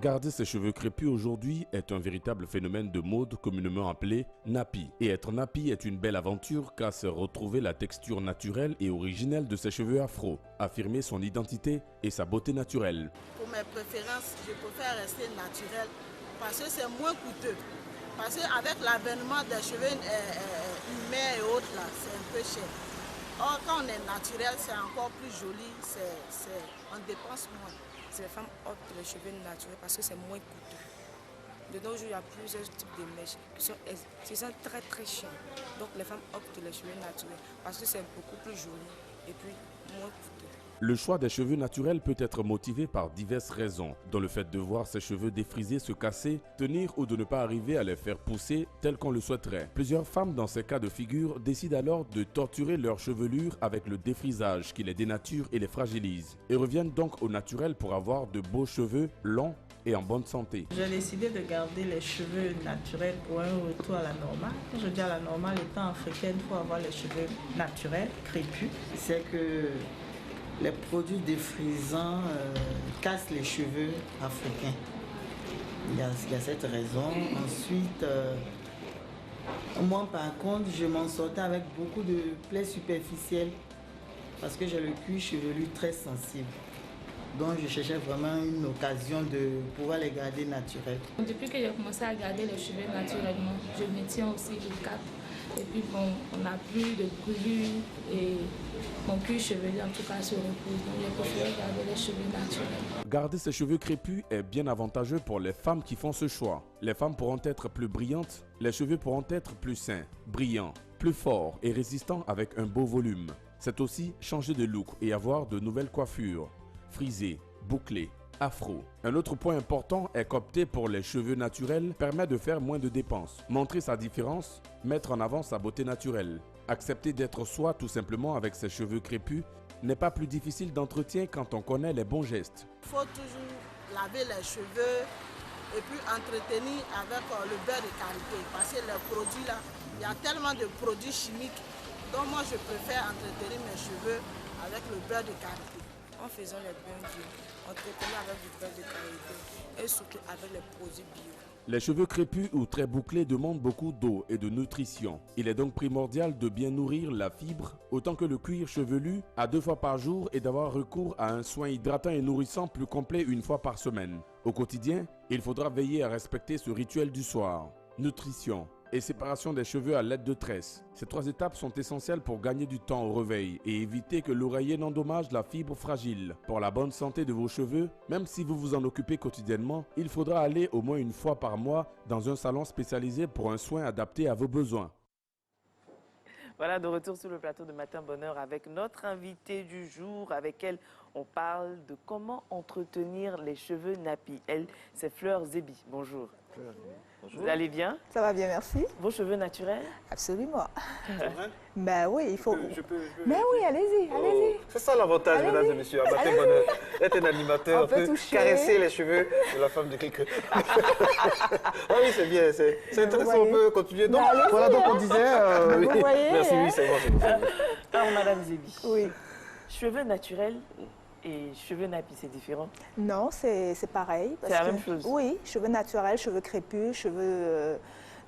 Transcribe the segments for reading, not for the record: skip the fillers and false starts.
Garder ses cheveux crépus aujourd'hui est un véritable phénomène de mode communément appelé nappy. Et être nappy est une belle aventure car c'est retrouver la texture naturelle et originelle de ses cheveux afro, affirmer son identité et sa beauté naturelle. Pour mes préférences, je préfère rester naturel parce que c'est moins coûteux. Parce qu'avec l'avènement des cheveux humains et autres, c'est un peu cher. Or, quand on est naturel, c'est encore plus joli, on dépense moins. Les femmes optent les cheveux naturels parce que c'est moins coûteux. De nos jours, il y a plusieurs types de mèches qui sont très très chers. Donc les femmes optent les cheveux naturels parce que c'est beaucoup plus joli et puis moins coûteux. Le choix des cheveux naturels peut être motivé par diverses raisons, dont le fait de voir ses cheveux défrisés se casser, tenir ou de ne pas arriver à les faire pousser tel qu'on le souhaiterait. Plusieurs femmes dans ces cas de figure décident alors de torturer leur chevelure avec le défrisage qui les dénature et les fragilise, et reviennent donc au naturel pour avoir de beaux cheveux longs et en bonne santé. J'ai décidé de garder les cheveux naturels pour un retour à la normale. Quand je dis à la normale, étant africaine, il faut avoir les cheveux naturels, crépus. C'est que les produits défrisants cassent les cheveux africains. Il y a cette raison. Ensuite, moi par contre, je m'en sortais avec beaucoup de plaies superficielles parce que j'ai le cuir chevelu très sensible. Donc je cherchais vraiment une occasion de pouvoir les garder naturels. Depuis que j'ai commencé à garder les cheveux naturellement, je me tiens aussi le cap. Et puis bon, on n'a plus de brûlures et mon cuir chevelu en tout cas se repose. Donc j'ai préféré garder les cheveux naturels. Garder ses cheveux crépus est bien avantageux pour les femmes qui font ce choix. Les femmes pourront être plus brillantes, les cheveux pourront être plus sains, brillants, plus forts et résistants avec un beau volume. C'est aussi changer de look et avoir de nouvelles coiffures, frisées, bouclées, afro. Un autre point important est qu'opter pour les cheveux naturels permet de faire moins de dépenses, montrer sa différence, mettre en avant sa beauté naturelle. Accepter d'être soi tout simplement avec ses cheveux crépus n'est pas plus difficile d'entretien quand on connaît les bons gestes. Il faut toujours laver les cheveux et puis entretenir avec le beurre de karité. Parce que les produits là, il y a tellement de produits chimiques. Donc moi je préfère entretenir mes cheveux avec le beurre de karité. En faisant les bains bio, entretenir avec du beurre de karité et surtout avec les produits bio. Les cheveux crépus ou très bouclés demandent beaucoup d'eau et de nutrition. Il est donc primordial de bien nourrir la fibre autant que le cuir chevelu à 2 fois par jour et d'avoir recours à un soin hydratant et nourrissant plus complet 1 fois par semaine. Au quotidien, il faudra veiller à respecter ce rituel du soir. Nutrition et séparation des cheveux à l'aide de tresses. Ces 3 étapes sont essentielles pour gagner du temps au réveil et éviter que l'oreiller n'endommage la fibre fragile. Pour la bonne santé de vos cheveux, même si vous vous en occupez quotidiennement, il faudra aller au moins 1 fois par mois dans un salon spécialisé pour un soin adapté à vos besoins. Voilà, de retour sur le plateau de Matin Bonheur avec notre invitée du jour, avec elle, on parle de comment entretenir les cheveux nappy. Elle, c'est Fleur Zébi. Bonjour. Bonjour. Vous allez bien? Ça va bien, merci. Vos cheveux naturels? Absolument. C'est vrai? Ben oui, il faut... Je peux... Mais oui, allez-y, allez-y. C'est ça l'avantage, mesdames et messieurs, à Matin Bonheur. Être un animateur, on peut caresser les cheveux de la femme de quelqu'un. Ah oui, c'est bien, c'est intéressant, on peut continuer. Donc, voilà, donc on disait... Vous voyez, merci, oui, c'est bon. Alors, Madame Zébi, oui. Cheveux naturels et cheveux nappy, c'est différent? Non, c'est pareil. C'est la même chose? Oui, cheveux naturels, cheveux crépus, cheveux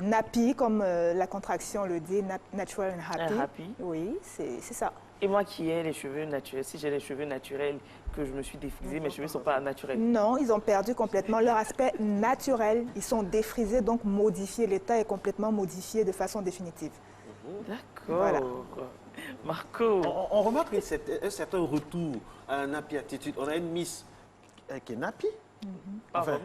nappy, comme la contraction le dit, natural and happy. Happy. Oui, c'est ça. Et moi qui ai les cheveux naturels, si j'ai les cheveux naturels, que je me suis défrisée, mes cheveux ne sont pas naturels? Non, ils ont perdu complètement leur aspect naturel. Ils sont défrisés, donc modifiés. L'état est complètement modifié de façon définitive. D'accord. Voilà. Marco. On remarque un certain retour à la nappy attitude. On a une Miss qui est nappy. Enfin,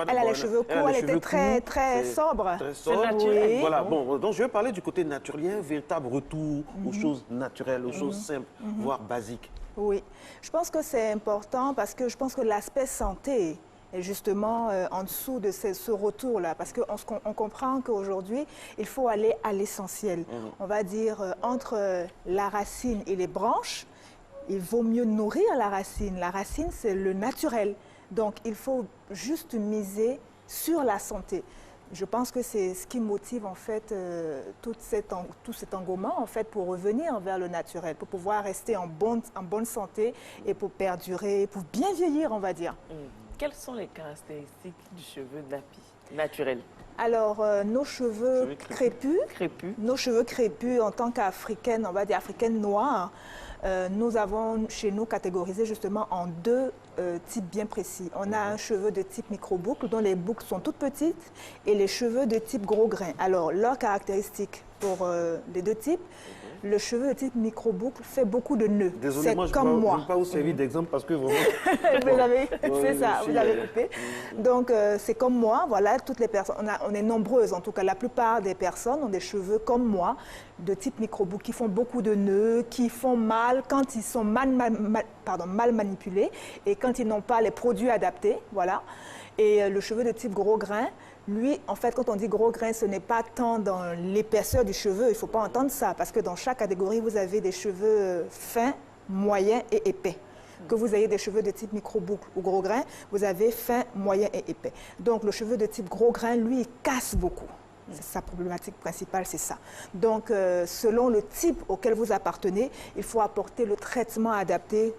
elle a les cheveux courts, elle était très sobre. Très sobre. Oui. Voilà, bon, donc je vais parler du côté naturel. Il y a un véritable retour aux choses naturelles, aux choses simples, voire basiques. Oui, je pense que c'est important parce que je pense que l'aspect santé est justement en dessous de ce retour-là. Parce qu'on comprend qu'aujourd'hui, il faut aller à l'essentiel. On va dire entre la racine et les branches, il vaut mieux nourrir la racine. La racine, c'est le naturel. Donc, il faut juste miser sur la santé. Je pense que c'est ce qui motive en fait tout cet engouement en fait pour revenir vers le naturel, pour pouvoir rester en bonne santé et pour perdurer, pour bien vieillir, on va dire. quelles sont les caractéristiques du cheveu nappy naturel? Alors, nos cheveux crépus, nos cheveux crépus en tant qu'Africaine, on va dire Africaine noire, nous avons chez nous catégorisé justement en deux types bien précis. On a un cheveu de type micro-boucle, dont les boucles sont toutes petites, et les cheveux de type gros grain. Alors, leurs caractéristiques pour les deux types, le cheveu de type micro-boucle fait beaucoup de nœuds. Désolé, moi, je ne peux pas vous servir d'exemple parce que vraiment... c'est ça, vous avez coupé. Donc, c'est comme moi, voilà, toutes les personnes, on est nombreuses en tout cas, la plupart des personnes ont des cheveux comme moi, de type micro-boucle, qui font beaucoup de nœuds, qui font mal quand ils sont mal manipulés et quand ils n'ont pas les produits adaptés, voilà. Et le cheveu de type gros grain, lui, en fait, quand on dit gros grain, ce n'est pas tant dans l'épaisseur du cheveu, il ne faut pas entendre ça, parce que dans chaque catégorie, vous avez des cheveux fins, moyens et épais. Que vous ayez des cheveux de type micro-boucle ou gros grain, vous avez fin, moyen et épais. Donc, le cheveu de type gros grain, lui, il casse beaucoup. Sa problématique principale, c'est ça. Donc, selon le type auquel vous appartenez, il faut apporter le traitement adapté,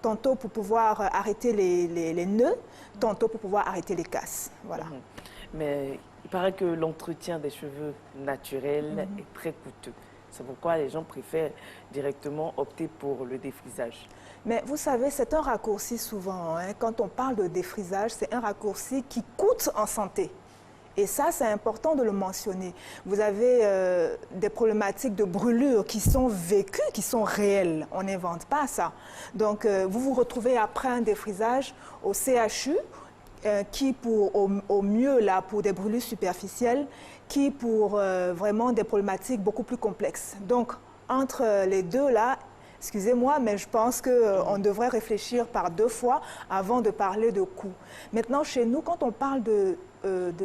tantôt pour pouvoir arrêter les nœuds, tantôt pour pouvoir arrêter les casses. Voilà. Mais il paraît que l'entretien des cheveux naturels est très coûteux. C'est pourquoi les gens préfèrent directement opter pour le défrisage. Mais vous savez, c'est un raccourci souvent. Hein. Quand on parle de défrisage, c'est un raccourci qui coûte en santé. Et ça, c'est important de le mentionner. Vous avez des problématiques de brûlure qui sont vécues, qui sont réelles. On n'invente pas ça. Donc, vous vous retrouvez après un défrisage au CHU, qui au mieux là pour des brûlures superficielles, qui pour vraiment des problématiques beaucoup plus complexes. Donc, entre les deux là, excusez-moi, mais je pense qu'on devrait réfléchir par deux fois avant de parler de coût. Maintenant, chez nous, quand on parle de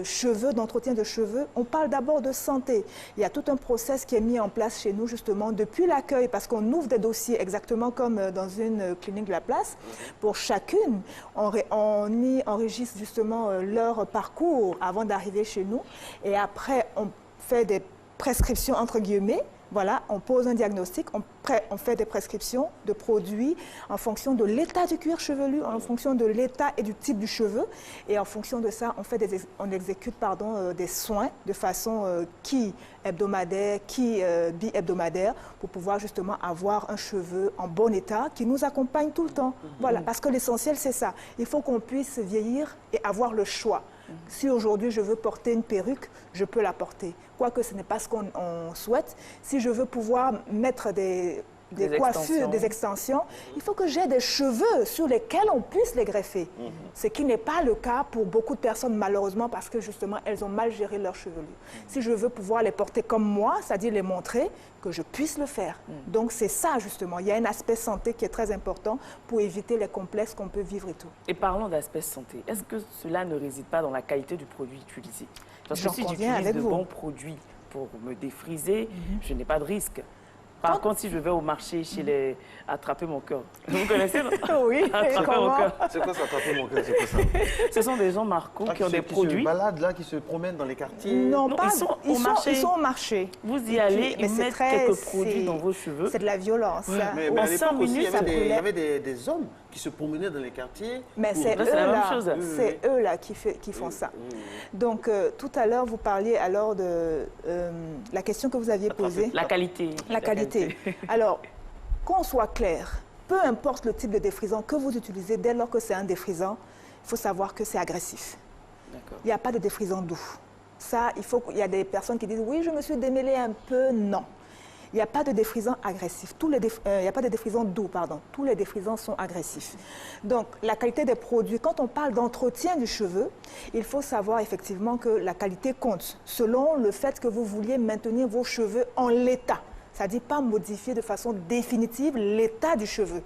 cheveux, d'entretien de cheveux, on parle d'abord de santé. Il y a tout un process qui est mis en place chez nous, justement, depuis l'accueil, parce qu'on ouvre des dossiers exactement comme dans une clinique de la place. Pour chacune, on y enregistre justement leur parcours avant d'arriver chez nous. Et après, on fait des prescriptions, entre guillemets. Voilà, on pose un diagnostic, on fait des prescriptions de produits en fonction de l'état du cuir chevelu, en fonction de l'état et du type du cheveu. Et en fonction de ça, on exécute des soins de façon qui hebdomadaire, qui bi-hebdomadaire, pour pouvoir justement avoir un cheveu en bon état qui nous accompagne tout le temps. Voilà, parce que l'essentiel, c'est ça. Il faut qu'on puisse vieillir et avoir le choix. Si aujourd'hui je veux porter une perruque, je peux la porter. Quoique ce n'est pas ce qu'on souhaite. Si je veux pouvoir mettre des coiffures, des extensions, il faut que j'ai des cheveux sur lesquels on puisse les greffer. Ce qui n'est pas le cas pour beaucoup de personnes, malheureusement, parce que justement, elles ont mal géré leur chevelure. Si je veux pouvoir les porter comme moi, c'est-à-dire les montrer, que je puisse le faire. Donc c'est ça, justement. Il y a un aspect santé qui est très important pour éviter les complexes qu'on peut vivre et tout. Et parlons d'aspect santé. Est-ce que cela ne réside pas dans la qualité du produit utilisé? Parce que si j'utilise de bons produits pour me défriser, je n'ai pas de risque. Par contre, si je vais au marché chez les attraper mon cœur, vous connaissez, non? Oui. Attraper mon cœur. C'est quoi ça, attraper mon cœur? C'est quoi ça? Ce sont des gens marcos qui ont des produits. Qui se baladent là, qui se promènent dans les quartiers. Non, pas. Ils sont au marché. Ils sont au marché. Vous y allez, ils mettent quelques produits dans vos cheveux. C'est de la violence. Ouais, mais en à 5 l'époque aussi, minutes, il y avait des hommes qui se promenaient dans les quartiers. Mais c'est eux là, c'est eux là qui font ça. Donc tout à l'heure, vous parliez alors de la question que vous aviez posée. La qualité. La qualité. Alors, qu'on soit clair, peu importe le type de défrisant que vous utilisez, dès lors que c'est un défrisant, il faut savoir que c'est agressif. Il n'y a pas de défrisant doux. Ça, il y a des personnes qui disent « oui, je me suis démêlée un peu ». Non. Il n'y a pas de défrisant agressif. Il n'y a pas de défrisant doux, pardon. Tous les défrisants sont agressifs. Donc, la qualité des produits, quand on parle d'entretien du cheveu, il faut savoir effectivement que la qualité compte selon le fait que vous vouliez maintenir vos cheveux en l'état. C'est-à-dire pas modifier de façon définitive l'état du cheveu.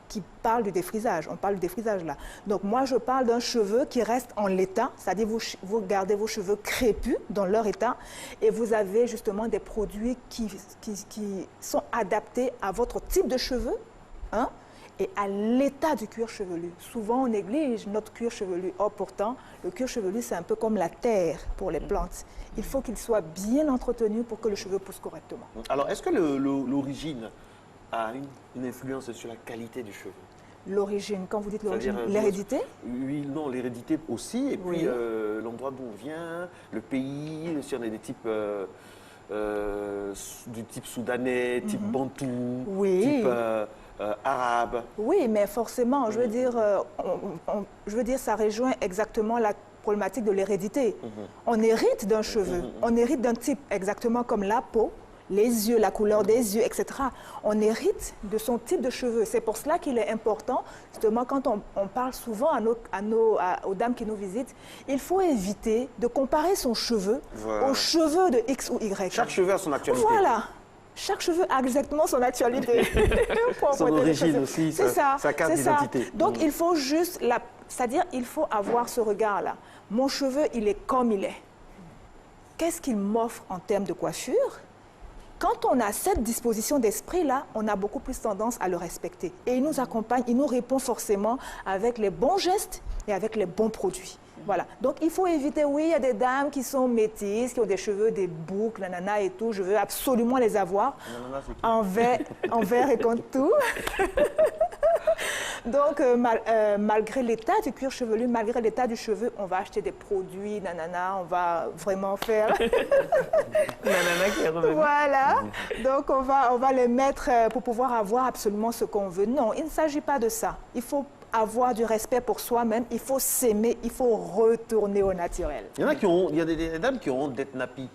Qui parle du défrisage, on parle du défrisage là. Donc moi je parle d'un cheveu qui reste en l'état, c'est-à-dire vous gardez vos cheveux crépus dans leur état et vous avez justement des produits qui sont adaptés à votre type de cheveux, hein, et à l'état du cuir chevelu. Souvent on néglige notre cuir chevelu. Or pourtant, le cuir chevelu c'est un peu comme la terre pour les plantes. Il faut qu'il soit bien entretenu pour que le cheveu pousse correctement. Alors est-ce que l'origine a une influence sur la qualité du cheveu? L'origine, quand vous dites l'origine, C'est-à-dire, l'hérédité? Oui, non, l'hérédité aussi. Et Oui. puis l'endroit d'où on vient, le pays, si on est des types du type soudanais, type bantou, Oui. type arabe. Oui, mais forcément, je veux dire, ça rejoint exactement la problématique de l'hérédité. On hérite d'un cheveu, on hérite d'un type, exactement comme la peau, les yeux, la couleur des yeux, etc. On hérite de son type de cheveux. C'est pour cela qu'il est important, justement, quand on parle souvent aux dames qui nous visitent, il faut éviter de comparer son cheveu aux cheveux de X ou Y. Chaque cheveu a son actualité. Voilà. Chaque cheveu a exactement son actualité. Son origine aussi, sa carte d'identité. Donc, il faut juste, c'est-à-dire, il faut avoir ce regard-là. Mon cheveu, il est comme il est. Qu'est-ce qu'il m'offre en termes de coiffure? Quand on a cette disposition d'esprit-là, on a beaucoup plus tendance à le respecter. Et il nous accompagne, il nous répond forcément avec les bons gestes et avec les bons produits. Voilà. Donc, il faut éviter, oui, il y a des dames qui sont métisses, qui ont des cheveux, des boucles, nanana et tout. Je veux absolument les avoir en vert et contour. Donc, malgré l'état du cuir chevelu, malgré l'état du cheveu, on va acheter des produits, nanana, on va vraiment faire... Nanana qui est revenu. Voilà. Donc, on va les mettre pour pouvoir avoir absolument ce qu'on veut. Non, il ne s'agit pas de ça. Il faut avoir du respect pour soi-même, il faut s'aimer, il faut retourner au naturel. Il y a des dames qui ont honte d'être nappies.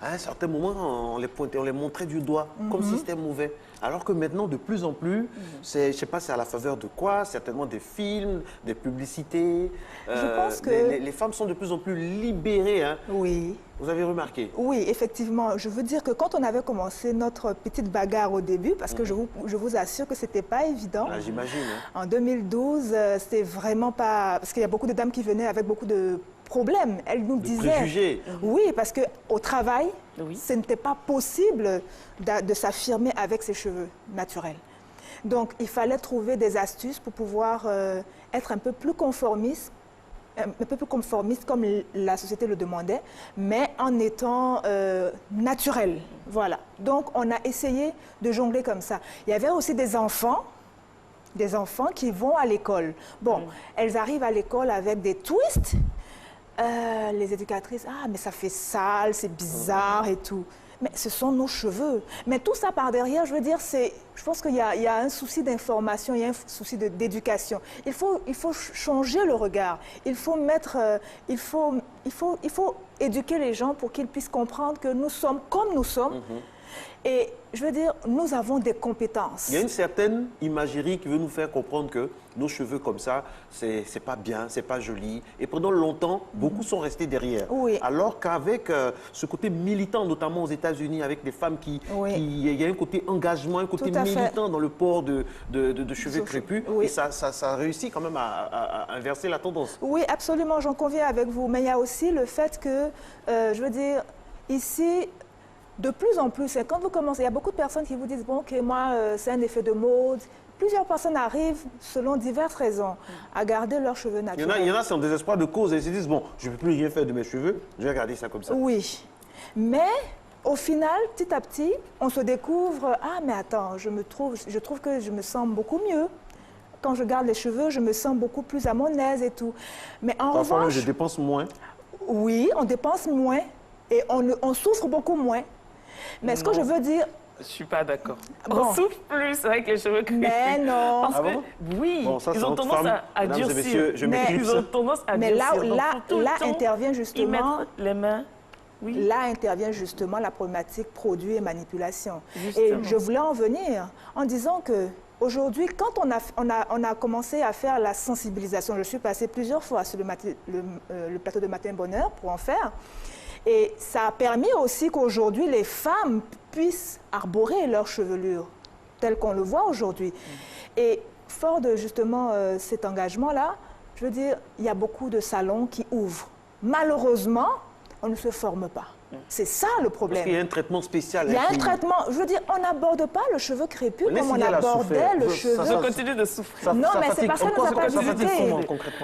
À un certain moment, on les pointait, on les montrait du doigt, comme si c'était mauvais. Alors que maintenant, de plus en plus, je ne sais pas c'est à la faveur de quoi, certainement des films, des publicités. Je pense que... Les femmes sont de plus en plus libérées. Hein. Oui. Vous avez remarqué? Oui, effectivement. Je veux dire que quand on avait commencé notre petite bagarre au début, parce que je vous assure que ce n'était pas évident. Ah, j'imagine. Hein. En 2012, c'était vraiment pas... Parce qu'il y a beaucoup de dames qui venaient avec beaucoup de problèmes. Elles nous disaient... Préjugés. Oui, parce qu'au travail, oui, ce n'était pas possible de s'affirmer avec ses cheveux naturels. Donc, il fallait trouver des astuces pour pouvoir être un peu plus conformiste, comme la société le demandait, mais en étant naturel. Voilà. Donc, on a essayé de jongler comme ça. Il y avait aussi des enfants qui vont à l'école. Bon, elles arrivent à l'école avec des twists. Les éducatrices, ah, mais ça fait sale, c'est bizarre et tout. Mais ce sont nos cheveux. Mais tout ça par derrière, je veux dire, je pense qu'il y a un souci d'information, il y a un souci d'éducation. Il faut changer le regard. Il faut éduquer les gens pour qu'ils puissent comprendre que nous sommes comme nous sommes. Et je veux dire, nous avons des compétences. Il y a une certaine imagerie qui veut nous faire comprendre que nos cheveux comme ça, c'est pas bien, c'est pas joli. Et pendant longtemps, beaucoup sont restés derrière. Oui. Alors qu'avec ce côté militant, notamment aux États-Unis, avec des femmes il y a un côté engagement, un côté militant dans le port de cheveux crépus. Oui. Et ça réussit quand même à inverser la tendance. Oui, absolument, j'en conviens avec vous. Mais il y a aussi le fait que, je veux dire, ici... De plus en plus, quand vous commencez, il y a beaucoup de personnes qui vous disent, bon, ok, moi, c'est un effet de mode. Plusieurs personnes arrivent, selon diverses raisons, à garder leurs cheveux naturels. Il y en a, c'est en désespoir de cause. Et ils se disent, bon, je ne peux plus rien faire de mes cheveux, je vais garder ça comme ça. Oui, mais au final, petit à petit, on se découvre, ah, mais attends, je trouve que je me sens beaucoup mieux. Quand je garde les cheveux, je me sens beaucoup plus à mon aise et tout. Mais en Parfois, revanche... je dépense moins. Oui, on dépense moins et on souffre beaucoup moins. Mais ce que je veux dire... Je ne suis pas d'accord. Bon. On souffre plus avec les cheveux crépus. Mais non. Parce que, oui, bon, ça, ils ont tendance à durcir. Messieurs, je Ils ont tendance à durcir. Mais là intervient justement... les mains... Oui. Là intervient justement la problématique produit et manipulation. Justement. Et je voulais en venir en disant que aujourd'hui, quand on a commencé à faire la sensibilisation, je suis passée plusieurs fois sur le plateau de Matin Bonheur pour en faire, et ça a permis aussi qu'aujourd'hui, les femmes puissent arborer leur chevelure, telle qu'on le voit aujourd'hui. Et fort de justement cet engagement-là, je veux dire, il y a beaucoup de salons qui ouvrent. Malheureusement, on ne se forme pas. C'est ça le problème. Parce qu'il y a un traitement spécial. Il y a un traitement, je veux dire, on n'aborde pas le cheveu crépus comme on abordait le cheveu. Je continue de souffrir. Non, mais c'est parce que nous n'avons pas visité.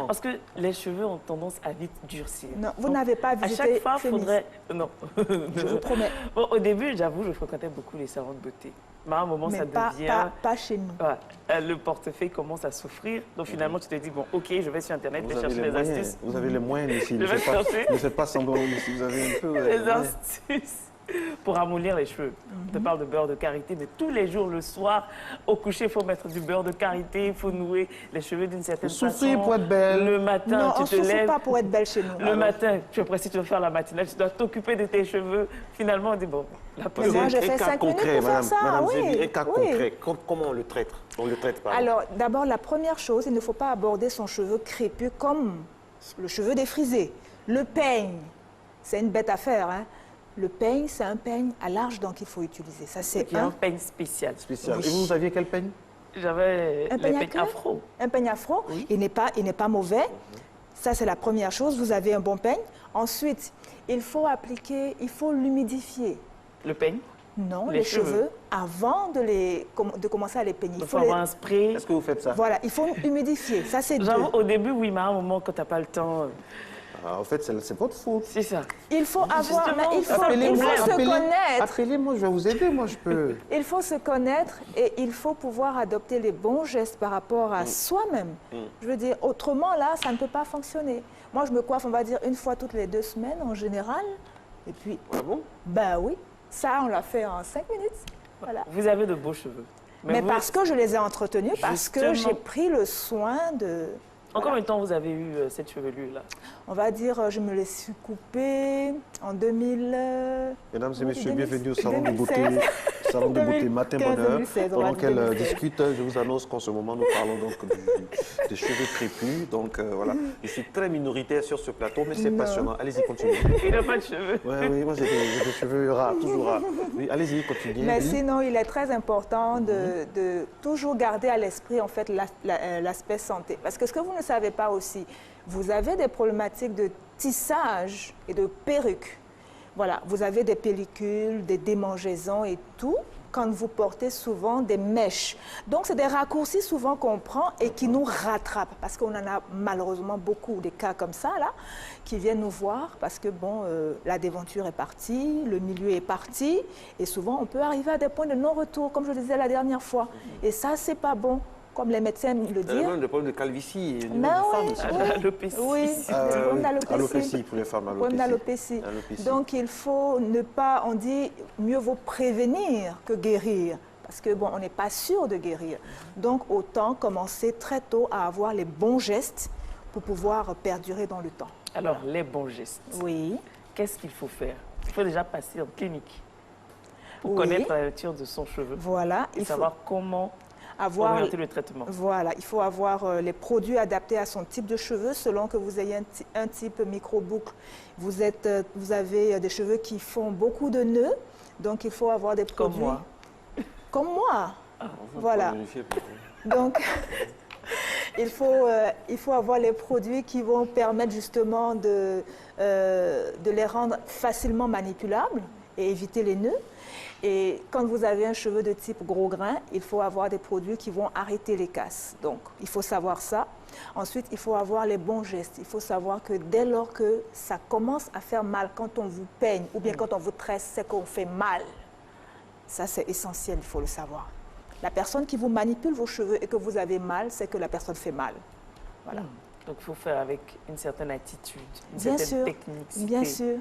Parce que les cheveux ont tendance à vite durcir. Non, vous n'avez pas visité. À chaque fois, il faudrait... Non. Je vous promets. Bon, au début, j'avoue, je fréquentais beaucoup les salons de beauté. Mais à un moment, mais ça pas, devient... pas chez nous. Ouais. Le portefeuille commence à souffrir. Donc finalement, tu te dis, bon, ok, je vais sur Internet, je vais chercher les astuces. Vous avez les moyens ici. Je vais chercher. Ne faites pas semblant ici. Vous avez un peu... les astuces pour ramollir les cheveux. On te parle de beurre de karité, mais tous les jours, le soir, au coucher, il faut mettre du beurre de karité, il faut nouer les cheveux d'une certaine façon. Souffrir pour être belle. Le matin, Non, tu te lèves. on ne souffre pas pour être belle chez nous. Le matin, tu es pressé, tu dois faire la matinale, tu dois t'occuper de tes cheveux. Finalement, on dit, bon, la Mais moi, j'ai fait 5 minutes pour faire ça. Madame Oui, Zébi, un cas oui. concret. Comment on le traite? On le traite pas. Alors, d'abord, la première chose, il ne faut pas aborder son cheveu crépus comme le cheveu défrisé. Le peigne, c'est une bête à faire, hein. Le peigne, c'est un peigne à large dent qu'il faut utiliser. Ça, c'est Il y a un peigne spécial. Spécial. Oui. Et vous aviez quel peigne? J'avais Un les peigne à peignes queue? afro. Un peigne afro, Oui. il n'est pas mauvais. Ça, c'est la première chose. Vous avez un bon peigne. Ensuite, il faut l'humidifier. Le peigne. Non, Les les cheveux. cheveux, avant de commencer à les peigner. Il faut avoir un spray. Est-ce que vous faites ça? Voilà, il faut humidifier. Ça, c'est J'avoue, deux. au début, oui, mais à un moment, quand tu n'as pas le temps, En fait, c'est votre faute. c'est ça. Il faut avoir, Justement, il faut Appelez-moi, se connaître. Appelez-moi, je vais vous aider. Moi, je peux. Il faut se connaître et il faut pouvoir adopter les bons gestes par rapport à soi-même. Je veux dire, autrement, là, ça ne peut pas fonctionner. Moi, je me coiffe, on va dire, une fois toutes les 2 semaines en général. Et puis, Ah bon? ben oui, ça, on l'a fait en 5 minutes. Voilà. Vous avez de beaux cheveux. Mais vous- parce que je les ai entretenus, parce que Justement. j'ai pris le soin de... En combien de temps vous avez eu cette chevelure-là? On va dire, je me les suis coupés en 2000... Mesdames et messieurs, 2016. bienvenue au salon de beauté, salon de beauté Matin 2015, Bonheur. 2016, on Pendant va dire qu'elle 2016. discute, je vous annonce qu'en ce moment, nous parlons donc des cheveux crépus. Donc voilà, je suis très minoritaire sur ce plateau, mais c'est Non. passionnant. Allez-y, continuez. Il n'a pas de cheveux. Oui, moi j'ai des cheveux rares, toujours rares. Oui, allez-y, continuez. Mais Oui. sinon, il est très important de toujours garder à l'esprit en fait l'aspect santé. Parce que ce que vous ne savez pas aussi, vous avez des problématiques de tissage et de perruque. Voilà, vous avez des pellicules, des démangeaisons et tout quand vous portez souvent des mèches. Donc, c'est des raccourcis souvent qu'on prend et qui nous rattrapent. Parce qu'on en a malheureusement beaucoup des cas comme ça, là, qui viennent nous voir parce que, bon, la déventure est partie, le milieu est parti et souvent, on peut arriver à des points de non-retour, comme je le disais la dernière fois. Et ça, c'est pas bon, comme les médecins le Il y a disent. même des problèmes de calvitie et Mais oui, L'alopécie. oui, des problèmes d'alopécie. Alopécie pour les femmes, Problème alopécie. d'alopécie. Donc, il faut ne pas, on dit, mieux vaut prévenir que guérir. Parce que, bon, on n'est pas sûr de guérir. Donc, autant commencer très tôt à avoir les bons gestes pour pouvoir perdurer dans le temps. Alors, les bons gestes. Oui. Qu'est-ce qu'il faut faire? Il faut déjà passer en clinique pour Oui. connaître la nature de son cheveu Voilà. et savoir comment avoir orienter le traitement. Voilà, il faut avoir les produits adaptés à son type de cheveux selon que vous ayez un type micro-boucle. Vous avez des cheveux qui font beaucoup de nœuds, donc il faut avoir des Comme produits... moi. Comme moi. Voilà. Vérifiez, pour vous. Donc, il faut avoir les produits qui vont permettre justement de les rendre facilement manipulables et éviter les nœuds. Et quand vous avez un cheveu de type gros grain, il faut avoir des produits qui vont arrêter les casses. Donc, il faut savoir ça. Ensuite, il faut avoir les bons gestes. Il faut savoir que dès lors que ça commence à faire mal, quand on vous peigne ou bien quand on vous tresse, c'est qu'on fait mal. Ça, c'est essentiel, il faut le savoir. La personne qui vous manipule vos cheveux et que vous avez mal, c'est que la personne fait mal. Voilà. Donc, il faut faire avec une certaine attitude, une Bien certaine sûr, technicité. bien sûr.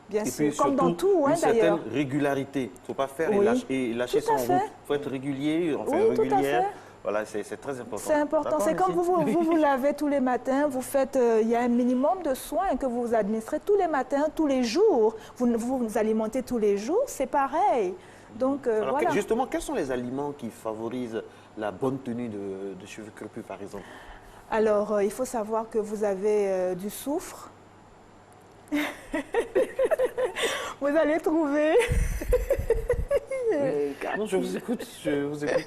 Bien Et sûr, puis comme dans surtout, tout, hein, une certaine d'ailleurs. régularité. Il ne faut pas faire Oui, et lâcher tout ça à en fait. route. Il faut être régulier, Oui, tout à régulière. fait. Voilà, c'est très important. C'est important. D'accord, C'est comme merci. vous lavez tous les matins, vous faites, il y a un minimum de soins que vous administrez tous les matins, tous les jours. Vous alimentez tous les jours, c'est pareil. Donc, Alors, voilà. justement, quels sont les aliments qui favorisent la bonne tenue de cheveux crépus, par exemple? Alors, il faut savoir que vous avez du soufre. Vous allez trouver. Non, je vous écoute, je vous écoute.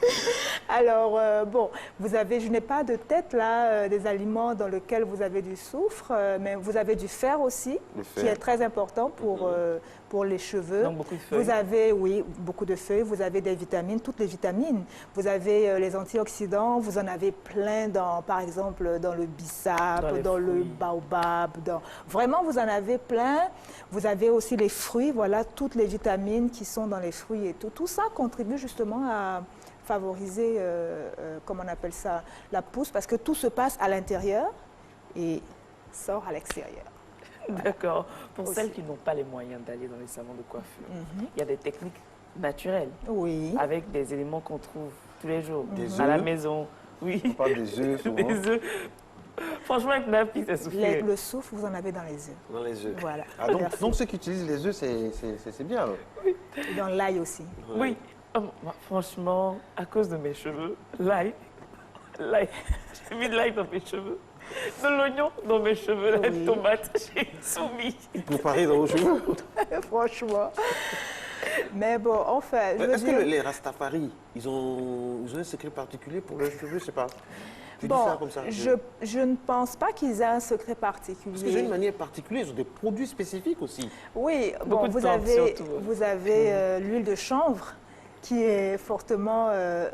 Alors, bon, je n'ai pas de tête là, des aliments dans lesquels vous avez du soufre, mais vous avez du fer aussi, Le fer. qui est très important pour les cheveux. Donc beaucoup de feuilles. Vous avez, oui, beaucoup de feuilles. Vous avez des vitamines, toutes les vitamines. Vous avez les antioxydants. Vous en avez plein, par exemple, dans le bissap, dans le baobab. Vraiment, vous en avez plein. Vous avez aussi les fruits, voilà, toutes les vitamines qui sont dans les fruits et tout. Tout ça contribue justement à favoriser, comment on appelle ça, la pousse, parce que tout se passe à l'intérieur et sort à l'extérieur. D'accord. Pour celles qui n'ont pas les moyens d'aller dans les salons de coiffure, il y a des techniques naturelles. Oui. Avec des éléments qu'on trouve tous les jours. Des à la œufs. maison. Oui. On parle des œufs souvent. Des œufs. Franchement, avec Napi, ça souffle. Le soufre, vous en avez dans les œufs. Dans les œufs. Voilà. Ah, donc ceux qui utilisent les œufs, c'est bien. Alors. Oui. Et dans l'ail aussi. Oui. Oh, franchement, à cause de mes cheveux, l'ail, j'ai mis de l'ail dans mes cheveux. De l'oignon dans mes cheveux, la tomate, j'ai soumis. Comparé dans vos cheveux. Franchement. Mais bon, enfin, je veux Est-ce dire... que les Rastafari, ils ont un secret particulier pour leurs cheveux? Je sais pas. Tu dis Bon, ça comme ça. je ne pense pas qu'ils aient un secret particulier. Parce qu'ils ont une manière particulière, ils ont des produits spécifiques aussi. Oui, Beaucoup bon, de vous plantes, avez, surtout. vous avez l'huile de chanvre qui est fortement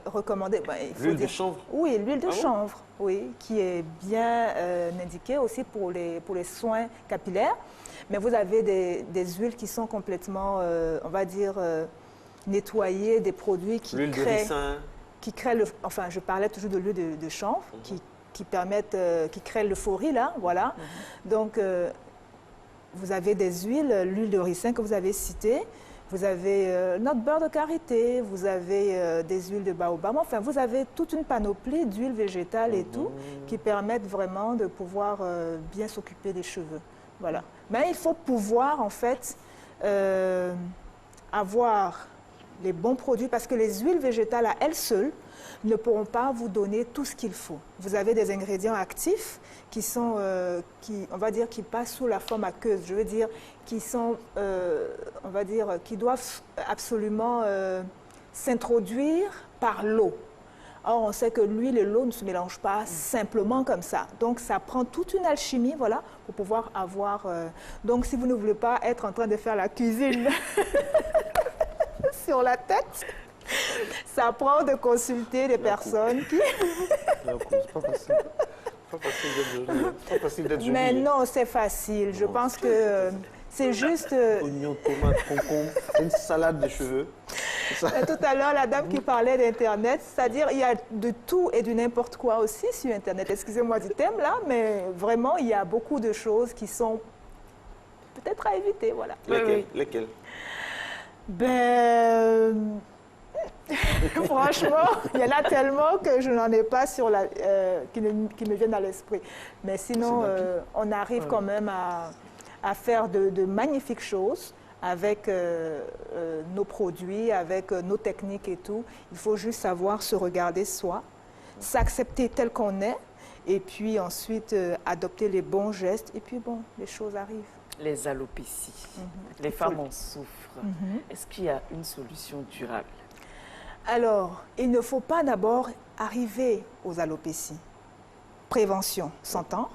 recommandée. Ben, L'huile de chanvre? Oui, l'huile de Ah bon? chanvre, oui, qui est bien indiquée aussi pour les soins capillaires. Mais vous avez des huiles qui sont complètement, on va dire, nettoyées, des produits qui L'huile de créent... ricin. Qui créent enfin, je parlais toujours de l'huile de chanvre, qui permettent, qui créent l'euphorie, là, voilà. Donc, vous avez des huiles, l'huile de ricin que vous avez citée, vous avez notre beurre de karité, vous avez des huiles de baobab, enfin, vous avez toute une panoplie d'huiles végétales et tout, qui permettent vraiment de pouvoir bien s'occuper des cheveux, voilà. Mais il faut pouvoir, en fait, avoir les bons produits, parce que les huiles végétales à elles seules ne pourront pas vous donner tout ce qu'il faut. Vous avez des ingrédients actifs qui sont, on va dire, qui passent sous la forme aqueuse. Je veux dire, qui sont, on va dire, qui doivent absolument s'introduire par l'eau. Or, on sait que l'huile et l'eau ne se mélangent pas simplement comme ça. Donc, ça prend toute une alchimie, voilà, pour pouvoir avoir... Donc, si vous ne voulez pas être en train de faire la cuisine sur la tête, ça prend de consulter des personnes qui... C'est pas facile. Pas facile d'être joli. Mais non, c'est facile. Je pense que c'est juste... Oignons, tomates, concombres, une salade de cheveux. Tout à l'heure, la dame qui parlait d'Internet, c'est-à-dire il y a de tout et du n'importe quoi aussi sur Internet. Excusez-moi du thème là, mais vraiment, il y a beaucoup de choses qui sont peut-être à éviter, voilà. Lesquelles? Ben... Franchement, il y en a tellement que je n'en ai pas sur qui me viennent à l'esprit. Mais sinon, on arrive quand même à faire de magnifiques choses avec nos produits, avec nos techniques et tout. Il faut juste savoir se regarder soi, s'accepter tel qu'on est, et puis ensuite adopter les bons gestes, et puis bon, les choses arrivent. Les alopécies, les femmes en souffrent. Est-ce qu'il y a une solution durable? Alors, il ne faut pas d'abord arriver aux alopécies. Prévention, s'entend.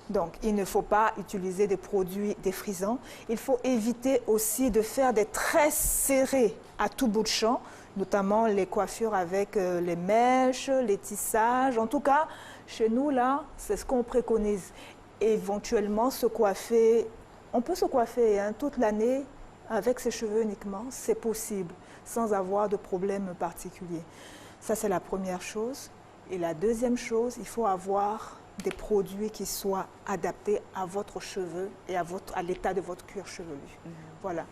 Donc, il ne faut pas utiliser des produits défrisants. Il faut éviter aussi de faire des tresses serrées à tout bout de champ, notamment les coiffures avec les mèches, les tissages. En tout cas, chez nous, là, c'est ce qu'on préconise. Éventuellement, se coiffer, on peut se coiffer toute l'année avec ses cheveux uniquement, c'est possible, sans avoir de problème particulier. Ça, c'est la première chose. Et la deuxième chose, il faut avoir des produits qui soient adaptés à votre cheveu et à l'état de votre cuir chevelu. Voilà.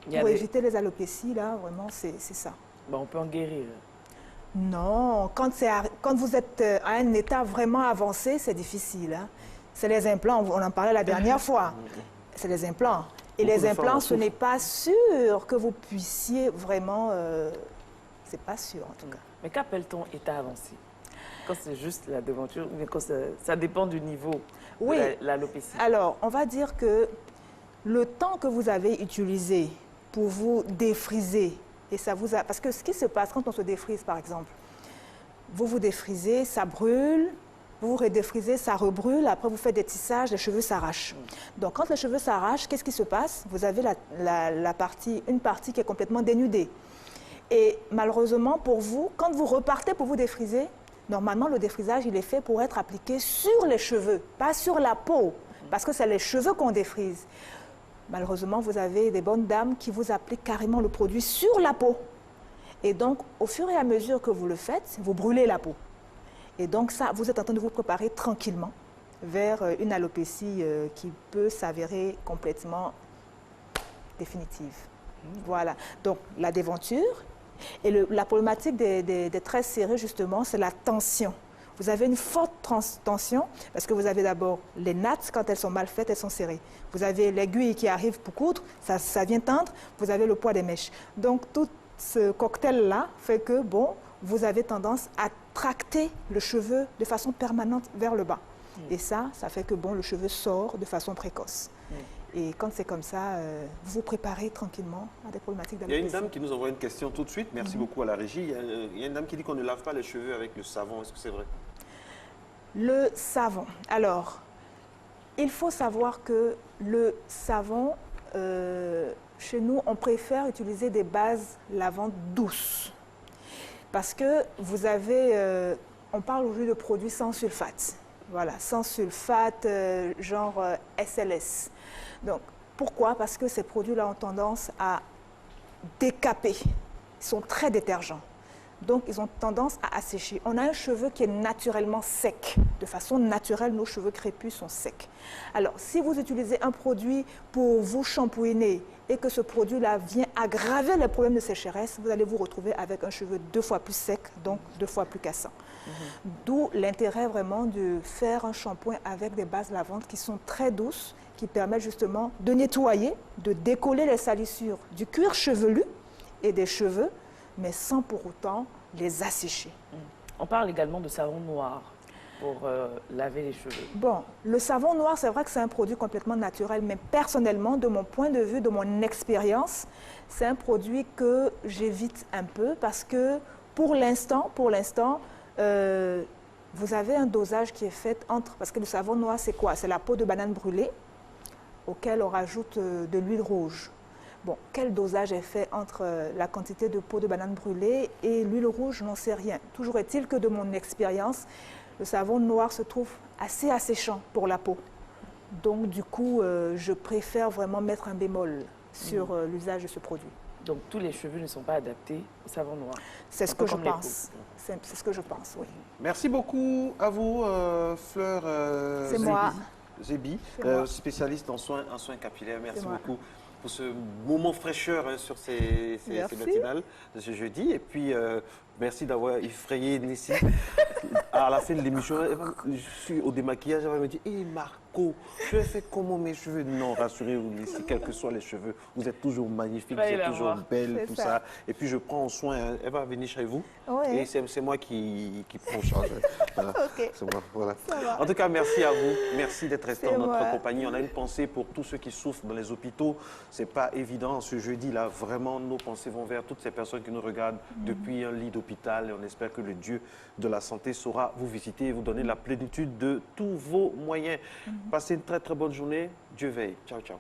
Pour éviter les alopécies, là, vraiment, c'est ça. Ben, on peut en guérir. Non, quand vous êtes à un état vraiment avancé, c'est difficile. Hein. C'est les implants, on en parlait la dernière fois. C'est les implants. Et les implants, ce n'est pas sûr que vous puissiez vraiment... c'est pas sûr, en tout cas. Mais qu'appelle-t-on état avancé? Quand c'est juste la devanture, mais quand ça dépend du niveau de l'alopécie. Alors, on va dire que le temps que vous avez utilisé pour vous défriser, et ça vous a... Parce que ce qui se passe quand on se défrise, par exemple, vous vous défrisez, ça brûle, vous vous redéfrisez, ça rebrûle, après vous faites des tissages, les cheveux s'arrachent. Donc quand les cheveux s'arrachent, qu'est-ce qui se passe? Vous avez une partie qui est complètement dénudée. Et malheureusement pour vous, quand vous repartez pour vous défriser, normalement le défrisage il est fait pour être appliqué sur les cheveux, pas sur la peau, parce que c'est les cheveux qu'on défrise. Malheureusement, vous avez des bonnes dames qui vous appliquent carrément le produit sur la peau. Et donc, au fur et à mesure que vous le faites, vous brûlez la peau. Et donc, ça, vous êtes en train de vous préparer tranquillement vers une alopécie qui peut s'avérer complètement définitive. Voilà. Donc, la déventure. Et la problématique des tresses serrées, justement, c'est la tension. Vous avez une forte tension parce que vous avez d'abord les nattes, quand elles sont mal faites, elles sont serrées. Vous avez l'aiguille qui arrive pour coudre, ça vient tendre, vous avez le poids des mèches. Donc tout ce cocktail-là fait que, bon, vous avez tendance à tracter le cheveu de façon permanente vers le bas. Et ça fait que, bon, le cheveu sort de façon précoce. Et quand c'est comme ça, vous vous préparez tranquillement à des problématiques d'alopécie. Il y a une dame qui nous envoie une question tout de suite. Merci beaucoup à la régie. Il y a une dame qui dit qu'on ne lave pas les cheveux avec le savon. Est-ce que c'est vrai? Le savon. Alors, il faut savoir que le savon, chez nous, on préfère utiliser des bases lavantes douces. Parce que vous avez, on parle aujourd'hui de produits sans sulfate. Voilà, sans sulfate, genre SLS. Donc, pourquoi? Parce que ces produits-là ont tendance à décaper. Ils sont très détergents. Donc, ils ont tendance à assécher. On a un cheveu qui est naturellement sec. De façon naturelle, nos cheveux crépus sont secs. Alors, si vous utilisez un produit pour vous shampouiner et que ce produit-là vient aggraver les problèmes de sécheresse, vous allez vous retrouver avec un cheveu 2 fois plus sec, donc 2 fois plus cassant. D'où l'intérêt vraiment de faire un shampoing avec des bases lavantes qui sont très douces, qui permettent justement de nettoyer, de décoller les salissures du cuir chevelu et des cheveux, mais sans pour autant les assécher. On parle également de savon noir pour laver les cheveux. Bon, le savon noir, c'est vrai que c'est un produit complètement naturel, mais personnellement, de mon point de vue, de mon expérience, c'est un produit que j'évite un peu parce que pour l'instant, vous avez un dosage qui est fait entre... Parce que le savon noir, c'est quoi? C'est la peau de banane brûlée auquel on rajoute de l'huile rouge. Bon, quel dosage est fait entre la quantité de peau de banane brûlée et l'huile rouge? Je n'en sais rien. Toujours est-il que de mon expérience, le savon noir se trouve assez asséchant pour la peau. Donc, du coup, je préfère vraiment mettre un bémol sur l'usage de ce produit. Donc, tous les cheveux ne sont pas adaptés au savon noir? C'est ce que je pense. C'est ce que je pense, oui. Merci beaucoup à vous, Fleur Zébi, spécialiste en soins capillaires. Merci beaucoup pour ce moment fraîcheur sur ces matinales de ce jeudi. Et puis, merci d'avoir effrayé Nessie. À la fin de l'émission, je suis au démaquillage, elle va me dire « Hé Marco, tu as fait comment mes cheveux ?» Non, rassurez-vous Nessie, quels que soient les cheveux, vous êtes toujours magnifique, vous êtes toujours belle, tout ça. Et puis je prends soin, elle va venir chez vous. Oui. Et c'est moi qui prends en charge. Voilà. Okay. C'est moi, voilà. En tout cas, merci à vous. Merci d'être resté en notre compagnie. On a une pensée pour tous ceux qui souffrent dans les hôpitaux. C'est pas évident ce jeudi-là. Vraiment, nos pensées vont vers toutes ces personnes qui nous regardent depuis un lit d'hôpital. Et on espère que le Dieu de la santé saura vous visiter et vous donner la plénitude de tous vos moyens. Passez une très très bonne journée. Dieu veille. Ciao, ciao.